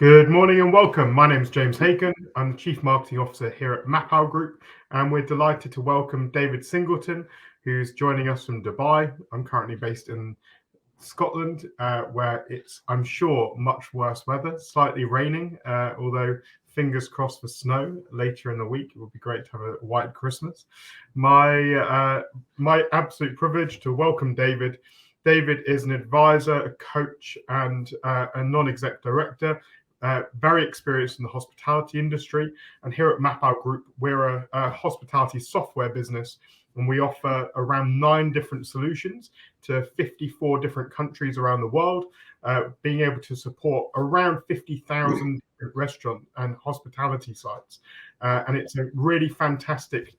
Good morning and welcome. My name is James Hacon. I'm the Chief Marketing Officer here at MAPAL Group, and we're delighted to welcome David Singleton, who's joining us from Dubai. I'm currently based in Scotland, where it's, I'm sure, much worse weather, slightly raining, although fingers crossed for snow later in the week. It would be great to have a white Christmas. My absolute privilege to welcome David. David is an advisor, a coach, and a non-exec director. Very experienced in the hospitality industry, and here at MAPAL Group, we're a hospitality software business, and we offer around 9 different solutions to 54 different countries around the world, being able to support around 50,000 restaurant and hospitality sites. And it's a really fantastic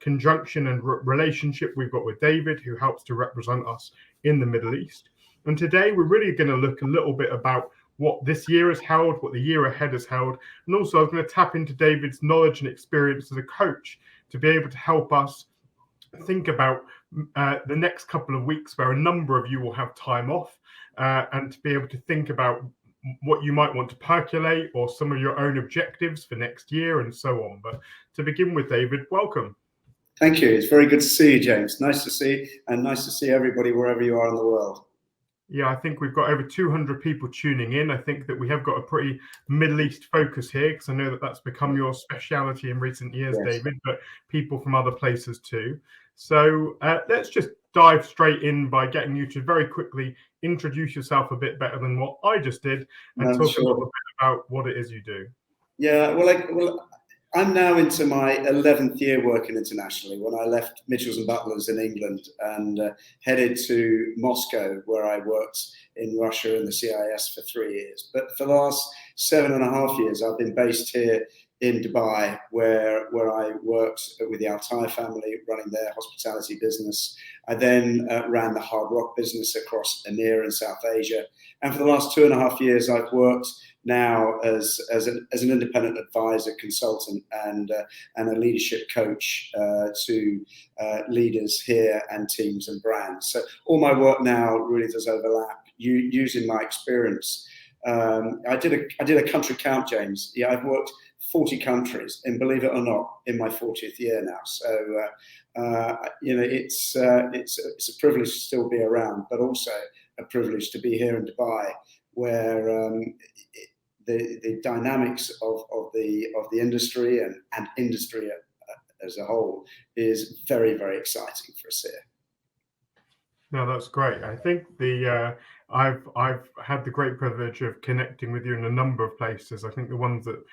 conjunction and relationship we've got with David, who helps to represent us in the Middle East. And today we're really going to look a little bit about what this year has held, what the year ahead has held. And also I'm going to tap into David's knowledge and experience as a coach to be able to help us think about the next couple of weeks where a number of you will have time off, and to be able to think about what you might want to percolate or some of your own objectives for next year and so on. But to begin with, David, welcome. Thank you. It's very good to see you, James. Nice to see, and nice to see everybody wherever you are in the world. Yeah, I think we've got over 200 people tuning in. I think that we have got a pretty Middle East focus here, because I know that that's become your speciality in recent years, yes, David, but people from other places too. So let's just dive straight in by getting you to very quickly introduce yourself a bit better than what I just did, and talk a little bit about what it is you do. Yeah, well, I'm now into my 11th year working internationally. When I left Mitchells and Butlers in England and headed to Moscow, where I worked in Russia and the CIS for 3 years. But for the last 7.5 years, I've been based here in Dubai, where I worked with the Altai family, running their hospitality business. I then ran the Hard Rock business across EMEA and South Asia. And for the last 2.5 years, I've worked now as an independent advisor, consultant, and a leadership coach to leaders here and teams and brands. So all my work now really does overlap using my experience. I did a country count, James. Yeah, I've worked 40 countries, and believe it or not, in my 40th year now. So it's a privilege to still be around, but also a privilege to be here in Dubai, where the dynamics of the industry and industry as a whole is very, very exciting for us here. No, that's great. I think I've had the great privilege of connecting with you in a number of places. I think the ones that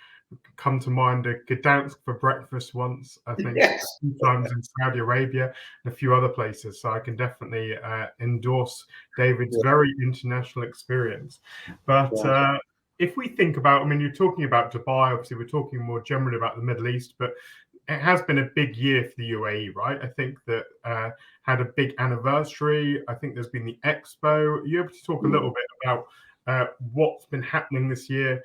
come to mind are Gdansk for breakfast once, I think, yes, a few times in Saudi Arabia and a few other places. So I can definitely endorse David's very international experience. But if we think about, I mean, you're talking about Dubai, obviously we're talking more generally about the Middle East, but it has been a big year for the UAE, right? I think that had a big anniversary. I think there's been the Expo. Are you able to talk a little bit about what's been happening this year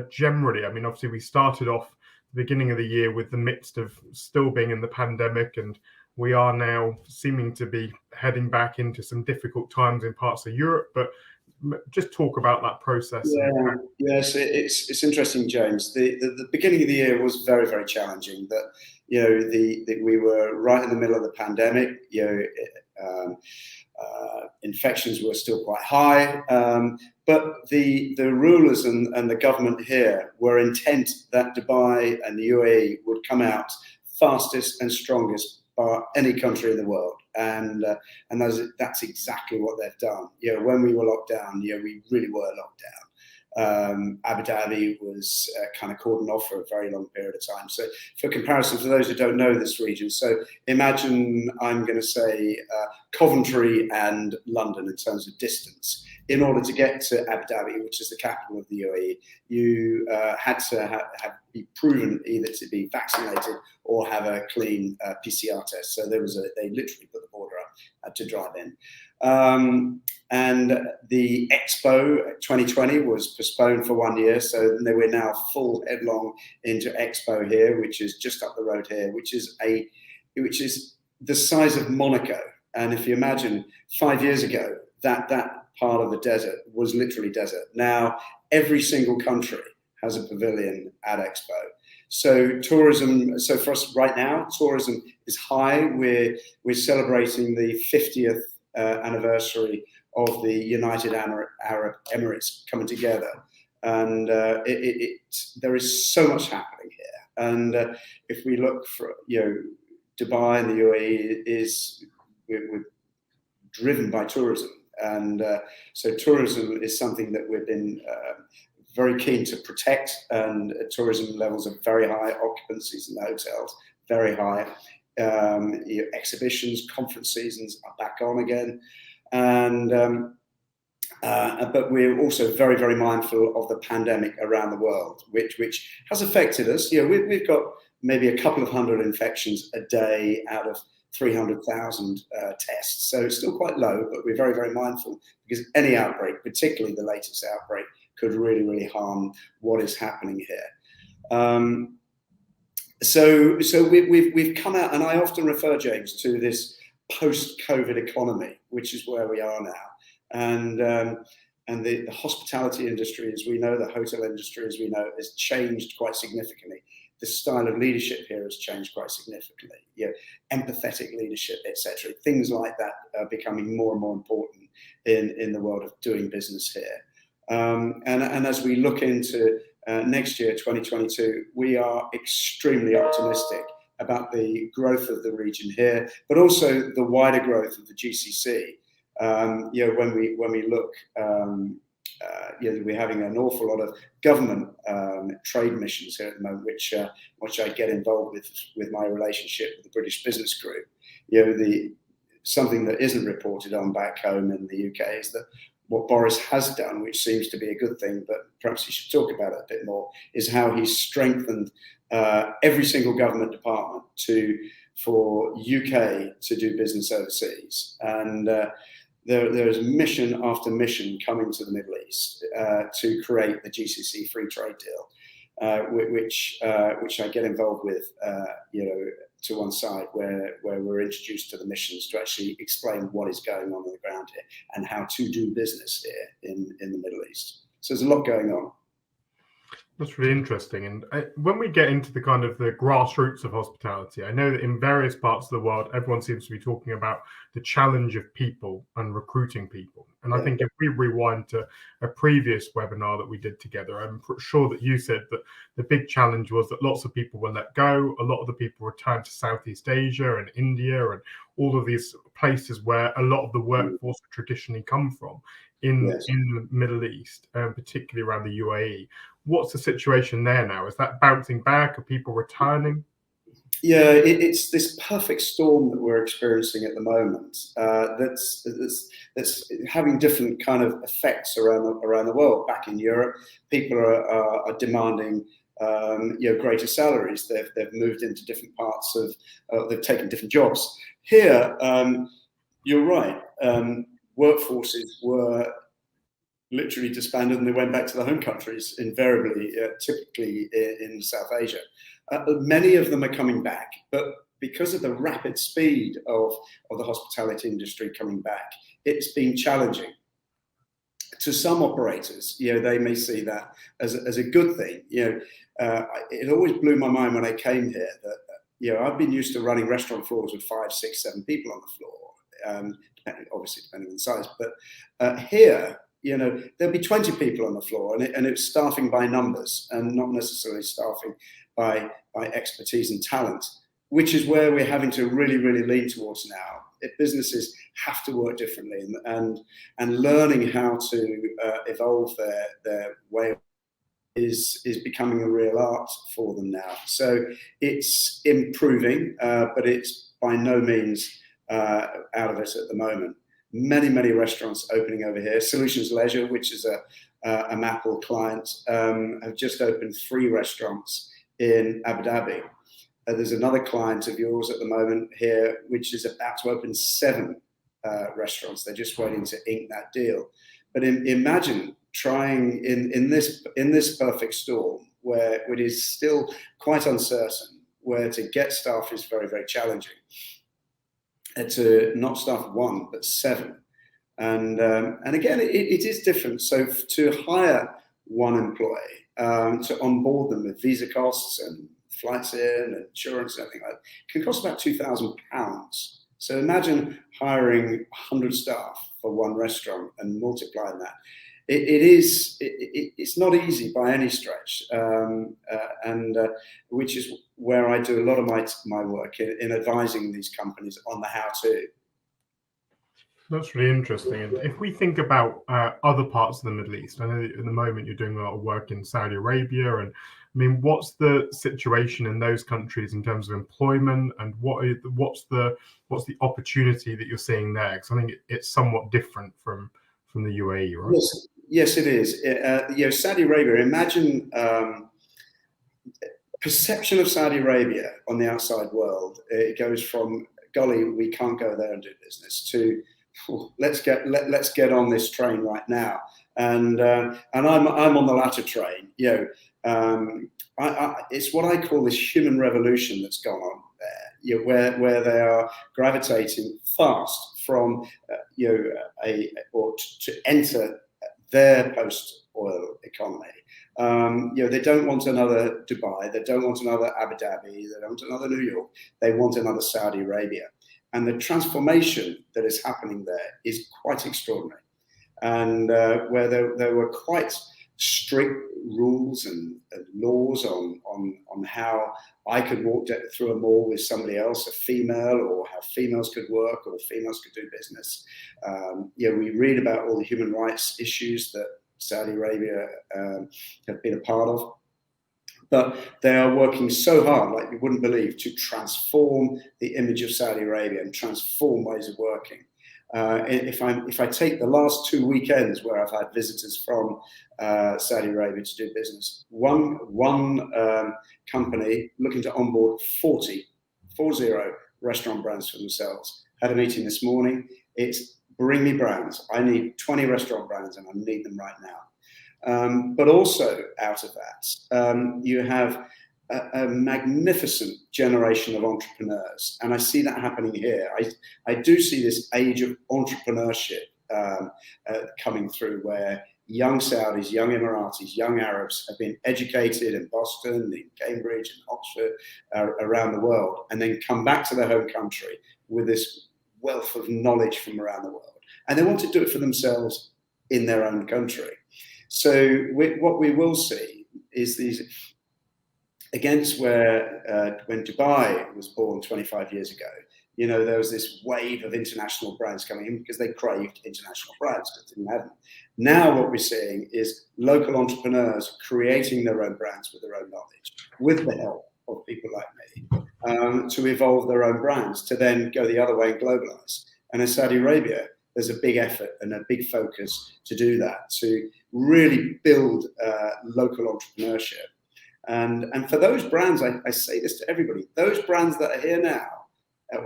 generally? I mean, obviously we started off the beginning of the year with the midst of still being in the pandemic, and we are now seeming to be heading back into some difficult times in parts of Europe, but just talk about that process. Yeah, yes, it's interesting, James. The beginning of the year was very, very challenging. That we were right in the middle of the pandemic. Infections were still quite high, but the rulers and the government here were intent that Dubai and the UAE would come out fastest and strongest by any country in the world. And that's exactly what they've done. When we were locked down, we really were locked down. Abu Dhabi was kind of cordoned off for a very long period of time. So for comparison, for those who don't know this region, so imagine I'm going to say Coventry and London in terms of distance. In order to get to Abu Dhabi, which is the capital of the UAE, you had to be proven either to be vaccinated or have a clean PCR test. So they literally put the border up to drive in. And the Expo 2020 was postponed for 1 year, so we're now full headlong into Expo here, which is just up the road here, which is the size of Monaco. And if you imagine 5 years ago, that part of the desert was literally desert. Now every single country has a pavilion at Expo. So tourism, so for us right now, tourism is high. We're celebrating the 50th anniversary of the United Arab Emirates coming together. And there is so much happening here. And if we look for, Dubai and the UAE we're driven by tourism. And so tourism is something that we've been very keen to protect, and tourism levels are very high, occupancies in the hotels, very high. Exhibitions, conference seasons are back on again. And but we're also very, very mindful of the pandemic around the world, which has affected us. We've got maybe a couple of hundred infections a day out of 300,000 tests. So it's still quite low, but we're very, very mindful, because any outbreak, particularly the latest outbreak, could really, really harm what is happening here. So we've come out, and I often refer, James, to this post-COVID economy, which is where we are now. And the hospitality industry, as we know, the hotel industry, as we know, has changed quite significantly. The style of leadership here has changed quite significantly. Empathetic leadership, etc. Things like that are becoming more and more important in the world of doing business here. And as we look into next year, 2022, we are extremely optimistic about the growth of the region here, but also the wider growth of the GCC. When we look, we're having an awful lot of government trade missions here at the moment, which I get involved with my relationship with the British Business Group. Something that isn't reported on back home in the UK is that what Boris has done, which seems to be a good thing, but perhaps he should talk about it a bit more, is how he's strengthened every single government department for UK to do business overseas. And there's mission after mission coming to the Middle East to create the GCC free trade deal, which I get involved with, to one side, where we're introduced to the missions to actually explain what is going on the ground here and how to do business here in the Middle East. So there's a lot going on. That's really interesting. And when we get into the kind of the grassroots of hospitality, I know that in various parts of the world, everyone seems to be talking about the challenge of people and recruiting people. And I think if we rewind to a previous webinar that we did together, I'm sure that you said that the big challenge was that lots of people were let go. A lot of the people returned to Southeast Asia and India and all of these places where a lot of the workforce traditionally come from in the Middle East, particularly around the UAE. What's the situation there now? Is that bouncing back? Are people returning? Yeah, it's this perfect storm that we're experiencing at the moment. That's having different kind of effects around the world. Back in Europe, people are demanding greater salaries. They've moved into different parts of. They've taken different jobs. Here, you're right. Workforces were literally disbanded and they went back to their home countries, invariably, typically in South Asia. Many of them are coming back, but because of the rapid speed of the hospitality industry coming back, it's been challenging. To some operators, they may see that as a good thing. It always blew my mind when I came here that I've been used to running restaurant floors with 5, 6, 7 people on the floor, obviously depending on the size. But here, there'll be 20 people on the floor, and it's staffing by numbers and not necessarily staffing by expertise and talent, which is where we're having to really, really lean towards now. Businesses have to work differently, and learning how to evolve their way is becoming a real art for them now. So it's improving, but it's by no means out of it at the moment. Many restaurants opening over here. Solutions Leisure, which is a MAPAL client, have just opened 3 restaurants in Abu Dhabi. There's another client of yours at the moment here, which is about to open 7 restaurants. They're just waiting to ink that deal. But imagine trying in this perfect storm, where it is still quite uncertain, where to get staff is very, very challenging. To not staff 1 but 7, and again it is different. So to hire one employee, to onboard them with visa costs and flights in, and insurance and everything like that, can cost about £2,000. So imagine hiring 100 staff for one restaurant and multiplying that. It's not easy by any stretch, and which is where I do a lot of my work in advising these companies on the how-to. That's really interesting. And if we think about other parts of the Middle East, I know that at the moment you're doing a lot of work in Saudi Arabia, and I mean, what's the situation in those countries in terms of employment, and what's the opportunity that you're seeing there? Because I think it's somewhat different from the UAE, right? Yes, it is. Saudi Arabia. Imagine perception of Saudi Arabia on the outside world. It goes from golly, we can't go there and do business to let's get on this train right now. And I'm on the latter train. It's what I call this human revolution that's gone on there. Where they are gravitating fast from to enter their post-oil economy. They don't want another Dubai, they don't want another Abu Dhabi, they don't want another New York, they want another Saudi Arabia. And the transformation that is happening there is quite extraordinary. And where there were quite strict rules and laws on how I could walk through a mall with somebody else, a female, or how females could work or females could do business. We read about all the human rights issues that Saudi Arabia have been a part of. But they are working so hard, like you wouldn't believe, to transform the image of Saudi Arabia and transform ways of working. If I take the last 2 weekends where I've had visitors from Saudi Arabia to do business, one company looking to onboard 40 restaurant brands for themselves. Had a meeting this morning. It's bring me brands. I need 20 restaurant brands and I need them right now. But also out of that, you have a magnificent generation of entrepreneurs. And I see that happening here. I do see this age of entrepreneurship coming through, where young Saudis, young Emiratis, young Arabs have been educated in Boston, in Cambridge, in Oxford, around the world, and then come back to their home country with this wealth of knowledge from around the world. And they want to do it for themselves in their own country. So what we will see is these, against where when Dubai was born 25 years ago, there was this wave of international brands coming in because they craved international brands, but didn't have them. Now what we're seeing is local entrepreneurs creating their own brands with their own knowledge, with the help of people like me, to evolve their own brands, to then go the other way and globalize. And in Saudi Arabia, there's a big effort and a big focus to do that, to really build local entrepreneurship. And for those brands, I say this to everybody, those brands that are here now,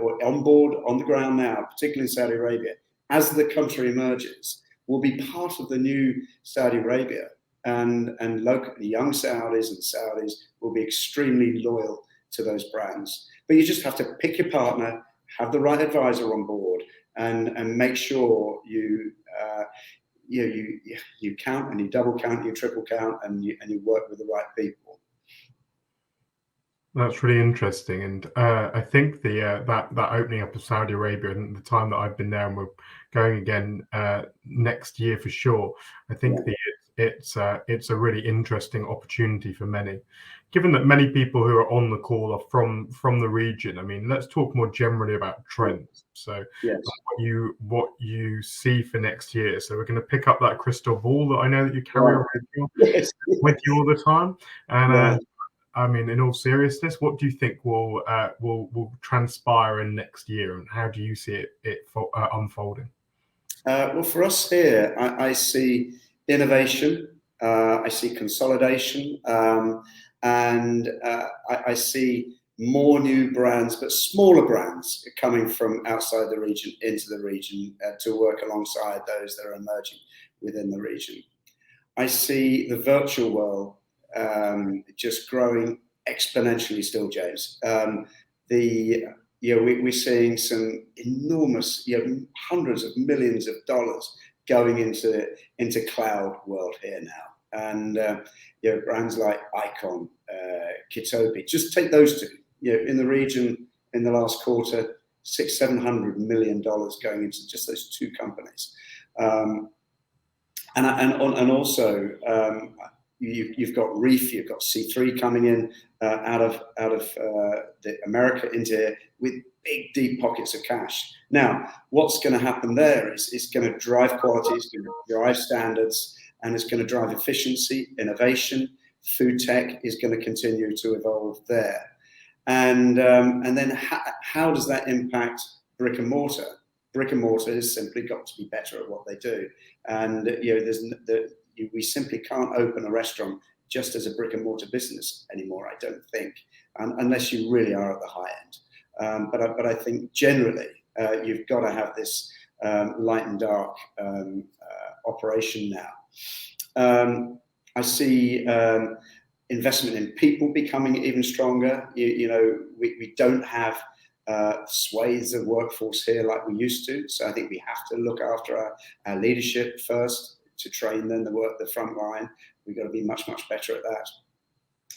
or on board, on the ground now, particularly in Saudi Arabia, as the country emerges, will be part of the new Saudi Arabia. And locally, young Saudis and Saudis will be extremely loyal to those brands. But you just have to pick your partner, have the right advisor on board, and make sure you count and you double count, you triple count, and you work with the right people. That's really interesting, and I think that opening up of Saudi Arabia and the time that I've been there, and we're going again next year for sure. I think it's a really interesting opportunity for many. Given that many people who are on the call are from the region, I mean, let's talk more generally about trends. So, yes. what you see for next year. So we're going to pick up that crystal ball that I know that you carry around with you all the time, and. I mean, in all seriousness, what do you think will transpire in next year, and how do you see it unfolding? Well, for us here, I see innovation, I see consolidation, and I see more new brands, but smaller brands coming from outside the region into the region to work alongside those that are emerging within the region. I see the virtual world just growing exponentially still, James. We're seeing some enormous, hundreds of millions of dollars going into cloud world here now. And brands like Icon, Kitobi, just take those two. In the region in the last quarter, $600-700 million going into just those two companies. And also you've got Reef, you've got C3 coming in out of the America into here with big deep pockets of cash. Now, what's going to happen there is it's going to drive quality, it's going to drive standards, and it's going to drive efficiency, innovation. Food tech is going to continue to evolve there, and then how does that impact brick and mortar? Brick and mortar has simply got to be better at what they do, and we simply can't open a restaurant just as a brick and mortar business anymore, I don't think, unless you really are at the high end. But I think generally you've got to have this light and dark operation now. I see investment in people becoming even stronger. We don't have swathes of workforce here like we used to, so I think we have to look after our leadership first, to train them, the front line. We've got to be much better at that.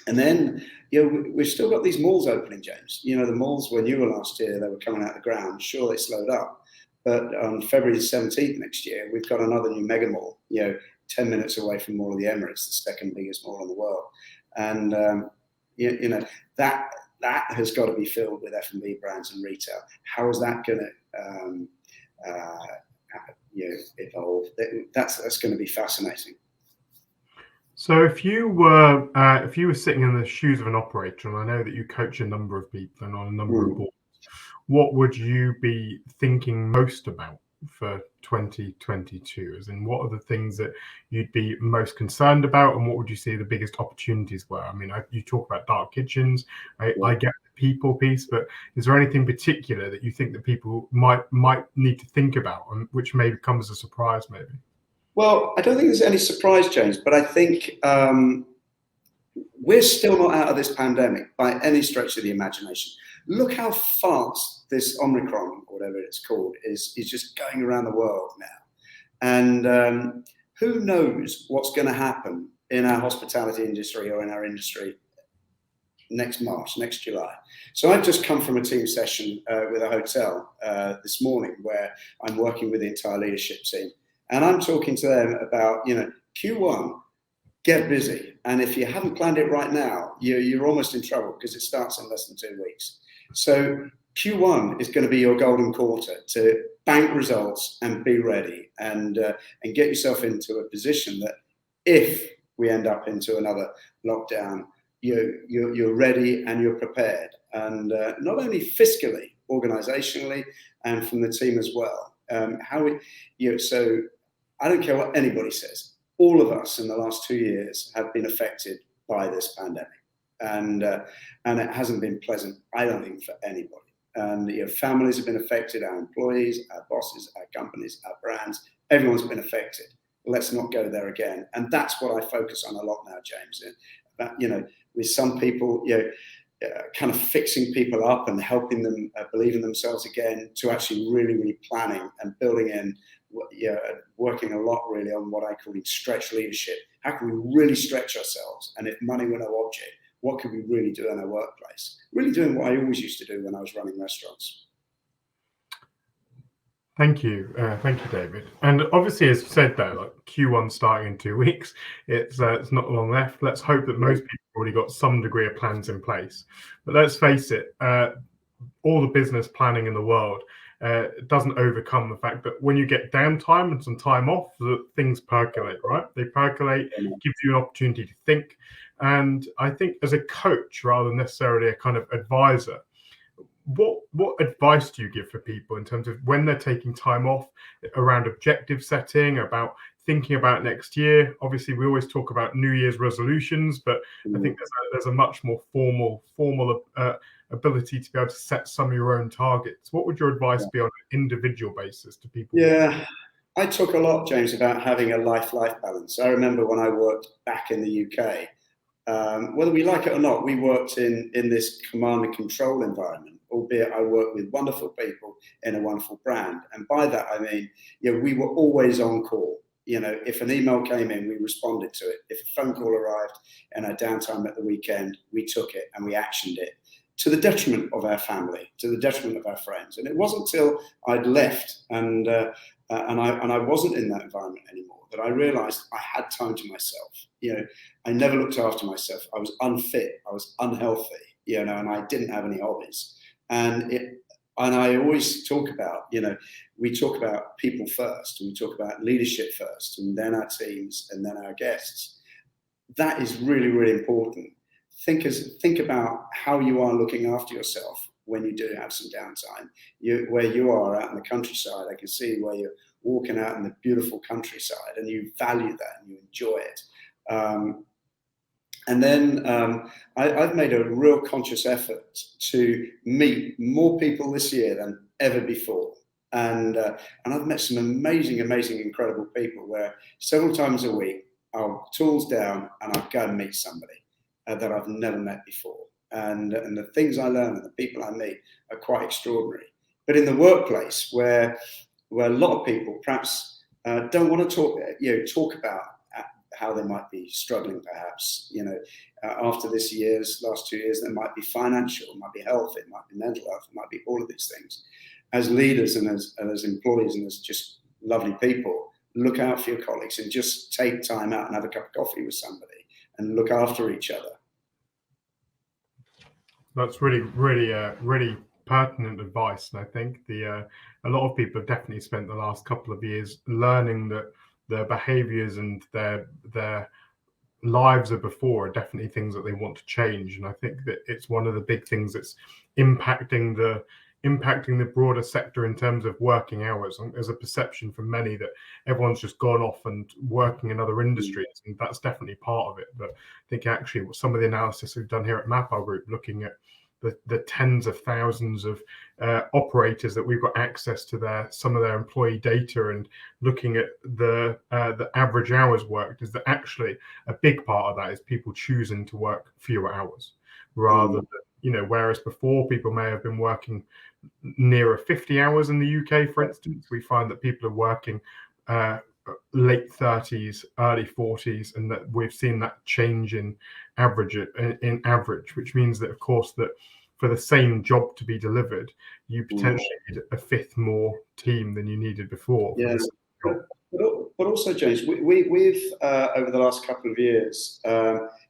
And then we've still got these malls opening, James. The malls, when you were last year, they were coming out of the ground. Sure, they slowed up, but on February 17th next year, we've got another new mega mall, 10 minutes away from Mall of the Emirates, the second biggest mall in the world. And that has got to be filled with F&B brands and retail. How is that going to evolve? That's going to be fascinating. So if you were sitting in the shoes of an operator, and I know that you coach a number of people and on a number of boards, what would you be thinking most about for 2022? As in, what are the things that you'd be most concerned about, and what would you see the biggest opportunities were? I mean, you talk about dark kitchens. I get the people piece, but is there anything particular that you think that people might need to think about, and which maybe comes as a surprise, maybe? Well, I don't think there's any surprise, James, but I think we're still not out of this pandemic by any stretch of the imagination. Look how fast this Omicron, or whatever it's called, is just going around the world now. And who knows what's going to happen in our hospitality industry or in our industry next March, next July. So I've just come from a team session with a hotel this morning where I'm working with the entire leadership team. And I'm talking to them about, Q1, get busy. And if you haven't planned it right now, you're almost in trouble because it starts in less than 2 weeks. So Q1 is going to be your golden quarter to bank results and be ready and get yourself into a position that if we end up into another lockdown, you're ready and you're prepared. And not only fiscally, organizationally, and from the team as well. So I don't care what anybody says. All of us in the last 2 years have been affected by this pandemic. And it hasn't been pleasant, I don't think, for anybody. And families have been affected, our employees, our bosses, our companies, our brands, everyone's been affected. Let's not go there again. And that's what I focus on a lot now, James. With some people, kind of fixing people up and helping them believe in themselves again, to actually really planning and building in, working a lot really on what I call stretch leadership. How can we really stretch ourselves? And if money were no object, what could we really do in our workplace? Really doing what I always used to do when I was running restaurants. Thank you, David. And obviously, as you said, though, like Q1 starting in 2 weeks, it's not long left. Let's hope that most people have already got some degree of plans in place. But let's face it, all the business planning in the world doesn't overcome the fact that when you get downtime and some time off, things percolate, right? They percolate, gives you an opportunity to think. And I think as a coach, rather than necessarily a kind of advisor, what advice do you give for people in terms of when they're taking time off, around objective setting, about thinking about next year? Obviously, we always talk about New Year's resolutions, but I think there's a much more formal ability to be able to set some of your own targets. What would your advice be on an individual basis to people? Yeah, I talk a lot, James, about having a life balance. I remember when I worked back in the UK, whether we like it or not, we worked in this command and control environment, albeit I worked with wonderful people in a wonderful brand. And by that, I mean, we were always on call. You know, if an email came in, we responded to it. If a phone call arrived in our downtime at the weekend, we took it and we actioned it, to the detriment of our family, to the detriment of our friends. And it wasn't till I'd left and I wasn't in that environment anymore that I realized I had time to myself. You know, I never looked after myself. I was unfit. I was unhealthy, you know, and I didn't have any hobbies. And I always talk about, you know, we talk about people first, and we talk about leadership first, and then our teams, and then our guests. That is really, really important. Think about how you are looking after yourself when you do have some downtime. Where you are out in the countryside, I can see where you're walking out in the beautiful countryside, and you value that and you enjoy it. And then I've made a real conscious effort to meet more people this year than ever before. And I've met some amazing, incredible people where several times a week I'll tools down and I'll go and meet somebody that I've never met before. And the things I learn and the people I meet are quite extraordinary. But in the workplace, where a lot of people perhaps don't want to talk about how they might be struggling, perhaps, you know, after last 2 years, there might be financial, it might be health, it might be mental health, it might be all of these things. As leaders and as employees and as just lovely people, look out for your colleagues and just take time out and have a cup of coffee with somebody and look after each other. That's really pertinent advice, and I think a lot of people have definitely spent the last couple of years learning that their behaviours and their lives of before are definitely things that they want to change. And I think that it's one of the big things that's impacting the broader sector in terms of working hours. And there's a perception from many that everyone's just gone off and working in other industries, and that's definitely part of it. But I think actually what some of the analysis we've done here at MAPAL Group, looking at the tens of thousands of operators that we've got access to some of their employee data, and looking at the average hours worked, is that actually a big part of that is people choosing to work fewer hours rather than, you know, whereas before people may have been working nearer 50 hours in the UK, for instance, we find that people are working late 30s, early 40s, and that we've seen that change in average, which means that, of course, that for the same job to be delivered, you potentially need a fifth more team than you needed before. Yeah. But also, James, we've over the last couple of years,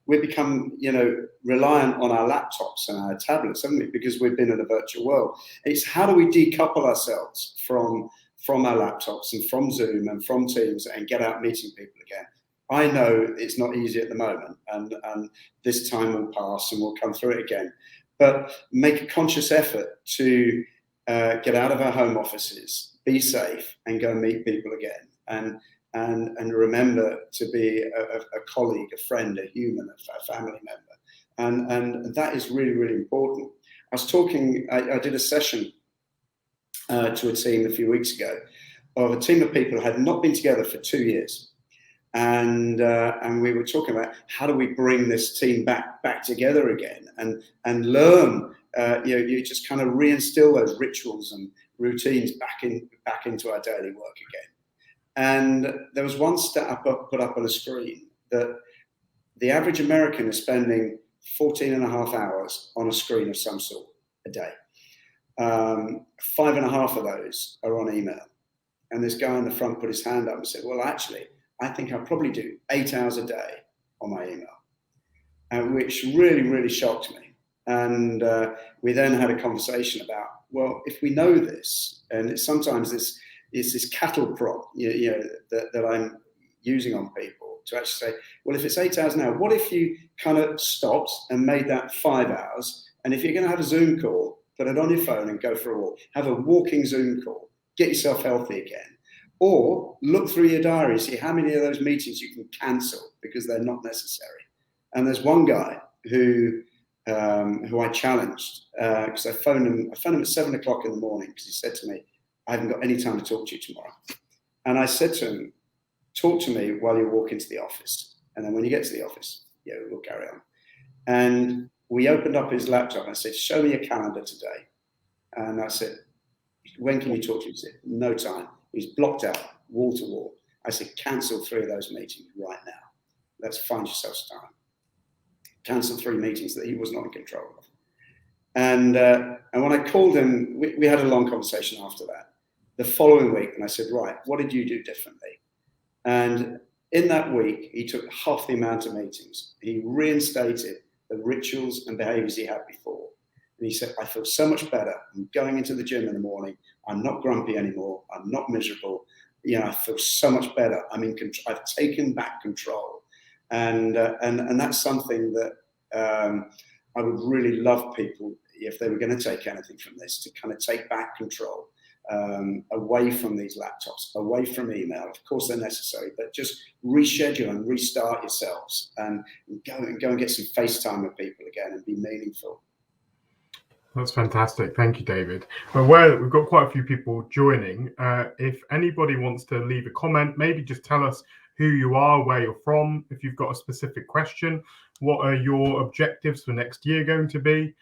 we've become, you know, reliant on our laptops and our tablets, haven't we? Because we've been in a virtual world. It's how do we decouple ourselves from our laptops and from Zoom and from Teams and get out meeting people again? I know it's not easy at the moment, and this time will pass and we'll come through it again. But make a conscious effort to get out of our home offices, be safe, and go and meet people again. And remember to be a colleague, a friend, a human, a family member. And that is really, really important. I did a session to a team a few weeks ago of a team of people who had not been together for 2 years. And we were talking about how do we bring this team back together again and learn, you just kind of reinstill those rituals and routines back into our daily work again. And there was one stat put up on a screen that the average American is spending 14.5 hours on a screen of some sort a day. 5.5 of those are on email. And this guy in the front put his hand up and said, well, actually, I think I probably do 8 hours a day on my email, which really, really shocked me. And we then had a conversation about, well, if we know this, and it's sometimes this cattle prod, that I'm using on people to actually say, well, if it's 8 hours now, what if you kind of stopped and made that 5 hours? And if you're going to have a Zoom call, put it on your phone and go for a walk. Have a walking Zoom call. Get yourself healthy again. Or look through your diary, see how many of those meetings you can cancel because they're not necessary. And there's one guy who I challenged because I phoned him at 7 o'clock in the morning because he said to me, I haven't got any time to talk to you tomorrow. And I said to him, talk to me while you walk into the office. And then when you get to the office, we'll carry on. And we opened up his laptop and I said, show me your calendar today. And I said, when can you talk to me? He said, no time. He's blocked out wall to wall. I said, cancel 3 of those meetings right now. Let's find yourself some time. Cancel 3 meetings that he was not in control of. And when I called him, we had a long conversation after that. The following week, and I said, right, what did you do differently? And in that week, he took half the amount of meetings. He reinstated the rituals and behaviors he had before. And he said, I feel so much better. I'm going into the gym in the morning. I'm not grumpy anymore. I'm not miserable. I feel so much better. I'm in control. I've taken back control. And that's something that I would really love people, if they were going to take anything from this, to kind of take back control. Away from these laptops, away from email. Of course, they're necessary, but just reschedule and restart yourselves, and go and get some FaceTime with people again and be meaningful. That's fantastic. Thank you, David. I'm aware that we've got quite a few people joining. If anybody wants to leave a comment, maybe just tell us who you are, where you're from. If you've got a specific question, what are your objectives for next year going to be?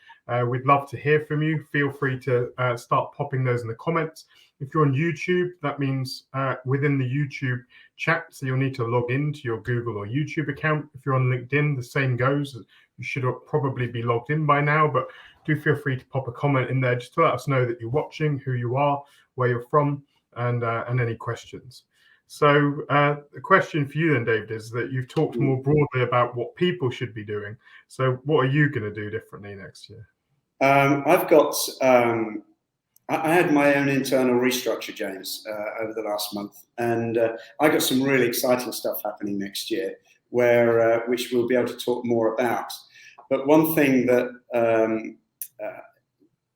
We'd love to hear from you. Feel free to start popping those in the comments. If you're on YouTube, that means within the YouTube chat, so you'll need to log into your Google or YouTube account. If you're on LinkedIn, the same goes. You should probably be logged in by now, but do feel free to pop a comment in there just to let us know that you're watching, who you are, where you're from, and any questions. So the question for you then, David, is that you've talked more broadly about what people should be doing. So what are you going to do differently next year? I've got, I had my own internal restructure, James, over the last month. And I got some really exciting stuff happening next year, which we'll be able to talk more about. But one thing that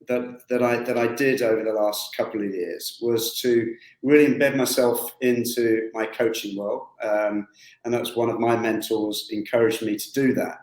I did over the last couple of years was to really embed myself into my coaching world. And that's one of my mentors encouraged me to do that.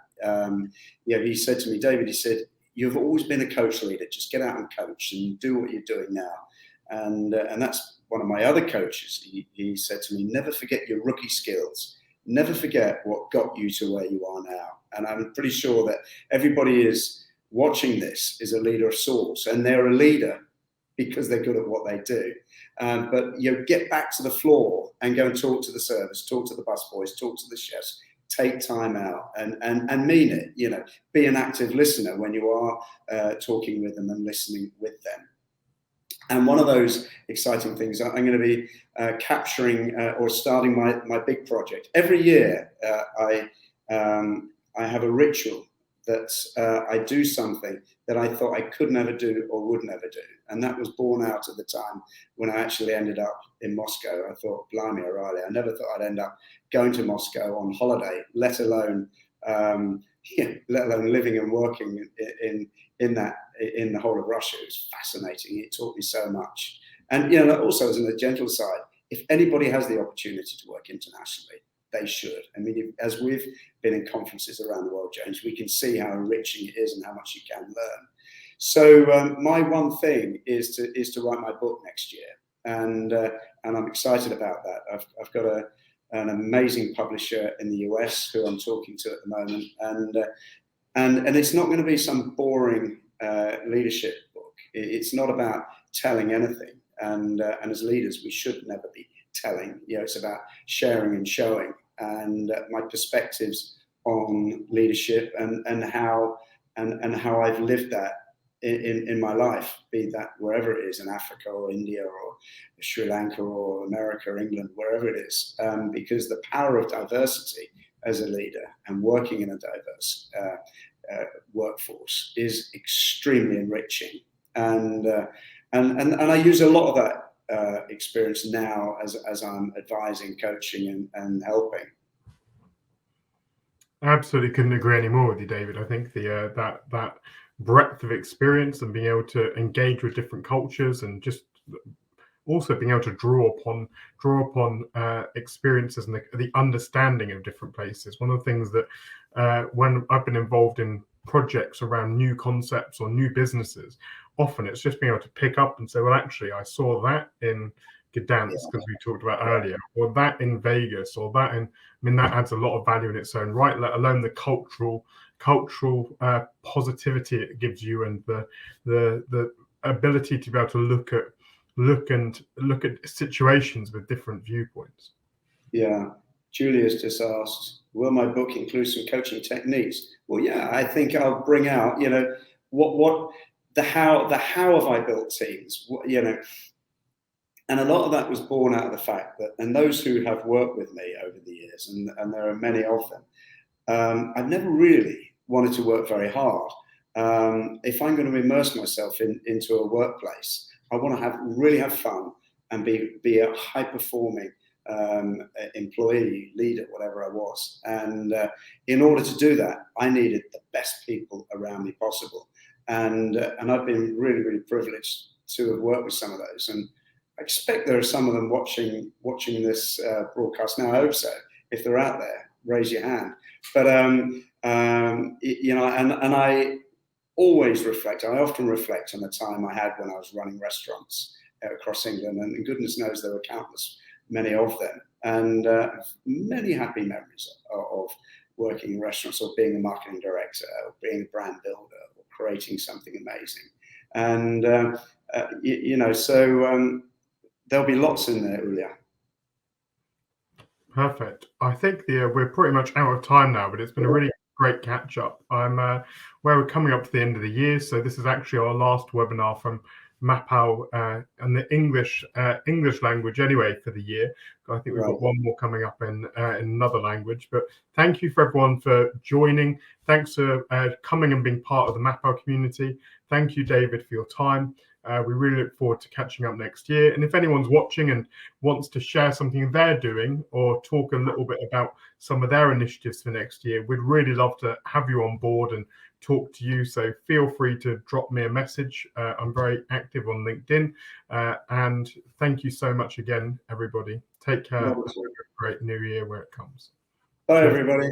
He said to me, David, he said, you've always been a coach leader. Just get out and coach and do what you're doing now. And that's one of my other coaches. He said to me, never forget your rookie skills. Never forget what got you to where you are now. And I'm pretty sure that everybody is watching this is a leader of sorts, and they're a leader because they're good at what they do. But get back to the floor and go and talk to the service, talk to the busboys, talk to the chefs. Take time out and mean it. Be an active listener when you are talking with them and listening with them. And one of those exciting things, I'm going to be capturing or starting my big project. Every year, I have a ritual that I do something that I thought I could never do or would never do. And that was born out of the time when I actually ended up in Moscow. I thought, blimey, O'Reilly, I never thought I'd end up going to Moscow on holiday, let alone living and working in the whole of Russia. It was fascinating. It taught me so much. And also, as on the gentle side, if anybody has the opportunity to work internationally, they should. I mean, as we've been in conferences around the world, James, we can see how enriching it is and how much you can learn. So my one thing is to write my book next year, and I'm excited about that. I've got an amazing publisher in the US who I'm talking to at the moment, and it's not going to be some boring leadership book. It's not about telling anything, and as leaders, we should never be telling. It's about sharing and showing, and my perspectives on leadership and how I've lived that in my life, be that wherever it is, in Africa or India or Sri Lanka or America or England, wherever it is, because the power of diversity as a leader and working in a diverse workforce is extremely enriching, and I use a lot of that experience now as I'm advising, coaching, and helping. I absolutely couldn't agree any more with you, David. I think that breadth of experience and being able to engage with different cultures and just also being able to draw upon experiences and the understanding of different places. One of the things that when I've been involved in projects around new concepts or new businesses, often it's just being able to pick up and say, well, actually, I saw that in Gdansk, as we talked about earlier, or that in Vegas, or that in, I mean, that adds a lot of value in its own right, let alone the cultural positivity it gives you, and the ability to be able to look at situations with different viewpoints. Yeah. Julia's just asked, will my book include some coaching techniques? Well, yeah, I think I'll bring out, what the how have I built teams, and a lot of that was born out of the fact that, and those who have worked with me over the years, and there are many of them, I've never really wanted to work very hard. If I'm going to immerse myself into a workplace, I want to really have fun and be a high performing employee, leader, whatever I was. And in order to do that, I needed the best people around me possible. And I've been really, really privileged to have worked with some of those. And I expect there are some of them watching this broadcast now. I hope so. If they're out there, raise your hand. But and I always reflect. I often reflect on the time I had when I was running restaurants across England, and goodness knows there were countless, many of them, and many happy memories of working in restaurants, or being a marketing director, or being a brand builder, or creating something amazing. And so there'll be lots in there, Ulia. Perfect. I think we're pretty much out of time now, but it's been a really great catch up. Where we're coming up to the end of the year, so this is actually our last webinar from MAPAL and the English language anyway for the year. I think we've got one more coming up in another language. But thank you for everyone for joining. Thanks for coming and being part of the MAPAL community. Thank you, David, for your time. We really look forward to catching up next year. And if anyone's watching and wants to share something they're doing, or talk a little bit about some of their initiatives for next year, we'd really love to have you on board and talk to you. So feel free to drop me a message. I'm very active on LinkedIn. And thank you so much again, everybody. Take care. Have a great new year where it comes. Bye, everybody.